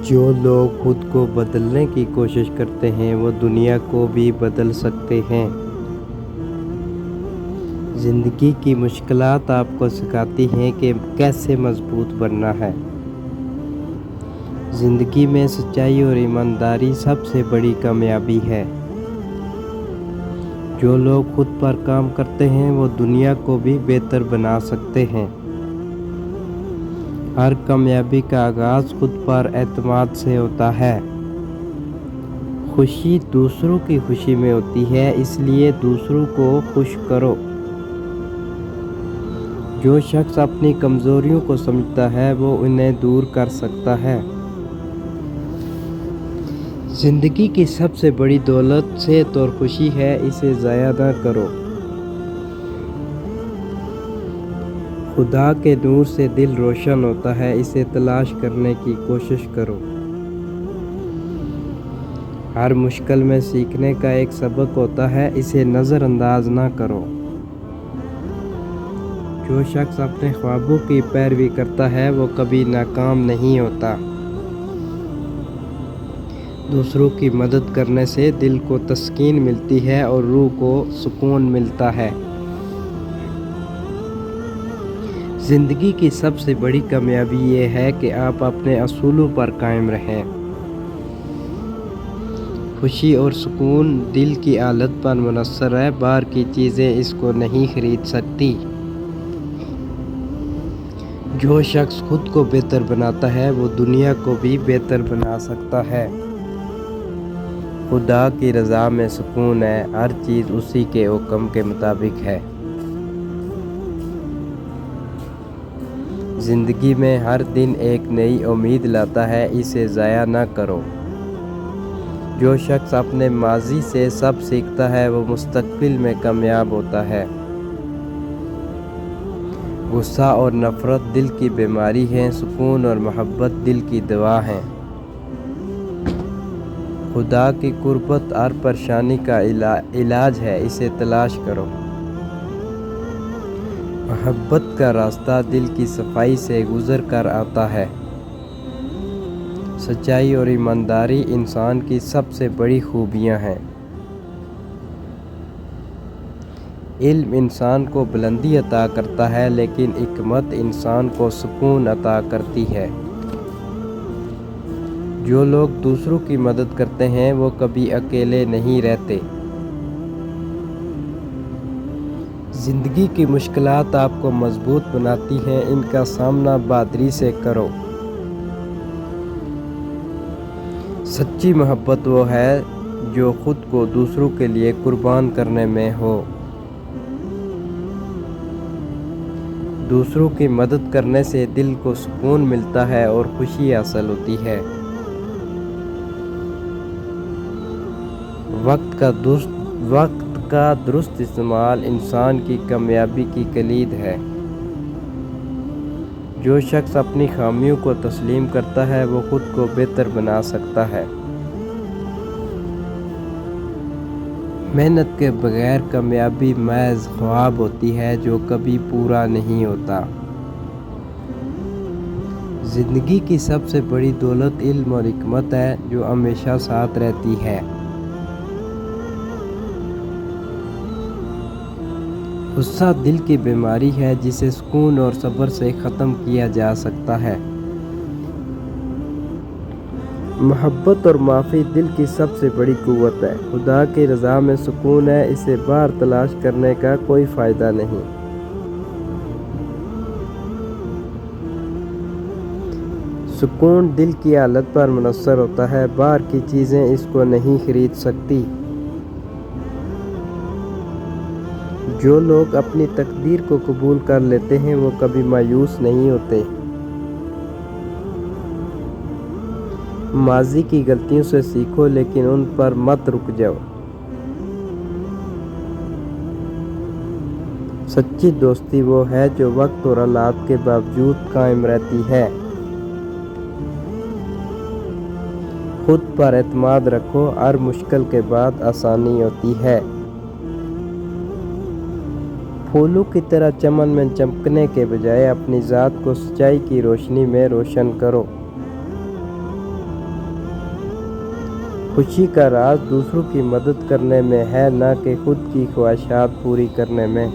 جو لوگ خود کو بدلنے کی کوشش کرتے ہیں وہ دنیا کو بھی بدل سکتے ہیں۔ زندگی کی مشکلات آپ کو سکھاتی ہیں کہ کیسے مضبوط بننا ہے۔ زندگی میں سچائی اور ایمانداری سب سے بڑی کامیابی ہے۔ جو لوگ خود پر کام کرتے ہیں وہ دنیا کو بھی بہتر بنا سکتے ہیں۔ ہر کامیابی کا آغاز خود پر اعتماد سے ہوتا ہے۔ خوشی دوسروں کی خوشی میں ہوتی ہے، اس لیے دوسروں کو خوش کرو۔ جو شخص اپنی کمزوریوں کو سمجھتا ہے وہ انہیں دور کر سکتا ہے۔ زندگی کی سب سے بڑی دولت صحت اور خوشی ہے، اسے ضائع نہ کرو۔ خدا کے نور سے دل روشن ہوتا ہے، اسے تلاش کرنے کی کوشش کرو۔ ہر مشکل میں سیکھنے کا ایک سبق ہوتا ہے، اسے نظر انداز نہ کرو۔ جو شخص اپنے خوابوں کی پیروی کرتا ہے وہ کبھی ناکام نہیں ہوتا۔ دوسروں کی مدد کرنے سے دل کو تسکین ملتی ہے اور روح کو سکون ملتا ہے۔ زندگی کی سب سے بڑی کامیابی یہ ہے کہ آپ اپنے اصولوں پر قائم رہیں۔ خوشی اور سکون دل کی حالت پر منحصر ہے، باہر کی چیزیں اس کو نہیں خرید سکتی۔ جو شخص خود کو بہتر بناتا ہے وہ دنیا کو بھی بہتر بنا سکتا ہے۔ خدا کی رضا میں سکون ہے، ہر چیز اسی کے حکم کے مطابق ہے۔ زندگی میں ہر دن ایک نئی امید لاتا ہے، اسے ضائع نہ کرو۔ جو شخص اپنے ماضی سے سب سیکھتا ہے وہ مستقبل میں کامیاب ہوتا ہے۔ غصہ اور نفرت دل کی بیماری ہے، سکون اور محبت دل کی دوا ہے۔ خدا کی قربت ہر پریشانی کا علاج ہے، اسے تلاش کرو۔ محبت کا راستہ دل کی صفائی سے گزر کر آتا ہے۔ سچائی اور ایمانداری انسان کی سب سے بڑی خوبیاں ہیں۔ علم انسان کو بلندی عطا کرتا ہے لیکن حکمت انسان کو سکون عطا کرتی ہے۔ جو لوگ دوسروں کی مدد کرتے ہیں وہ کبھی اکیلے نہیں رہتے۔ زندگی کی مشکلات آپ کو مضبوط بناتی ہیں، ان کا سامنا بہادری سے کرو۔ سچی محبت وہ ہے جو خود کو دوسروں کے لیے قربان کرنے میں ہو۔ دوسروں کی مدد کرنے سے دل کو سکون ملتا ہے اور خوشی حاصل ہوتی ہے۔ وقت کا درست استعمال انسان کی کامیابی کی کلید ہے۔ جو شخص اپنی خامیوں کو تسلیم کرتا ہے وہ خود کو بہتر بنا سکتا ہے۔ محنت کے بغیر کامیابی محض خواب ہوتی ہے جو کبھی پورا نہیں ہوتا۔ زندگی کی سب سے بڑی دولت علم اور حکمت ہے جو ہمیشہ ساتھ رہتی ہے۔ غصہ دل کی بیماری ہے جسے سکون اور صبر سے ختم کیا جا سکتا ہے۔ محبت اور معافی دل کی سب سے بڑی قوت ہے۔ خدا کی رضا میں سکون ہے، اسے باہر تلاش کرنے کا کوئی فائدہ نہیں۔ سکون دل کی حالت پر منحصر ہوتا ہے، باہر کی چیزیں اس کو نہیں خرید سکتی۔ جو لوگ اپنی تقدیر کو قبول کر لیتے ہیں وہ کبھی مایوس نہیں ہوتے۔ ماضی کی غلطیوں سے سیکھو لیکن ان پر مت رک جاؤ۔ سچی دوستی وہ ہے جو وقت اور حالات کے باوجود قائم رہتی ہے۔ خود پر اعتماد رکھو، ہر مشکل کے بعد آسانی ہوتی ہے۔ پھولوں کی طرح چمن میں چمکنے کے بجائے اپنی ذات کو سچائی کی روشنی میں روشن کرو۔ خوشی کا راز دوسروں کی مدد کرنے میں ہے، نہ کہ خود کی خواہشات پوری کرنے میں۔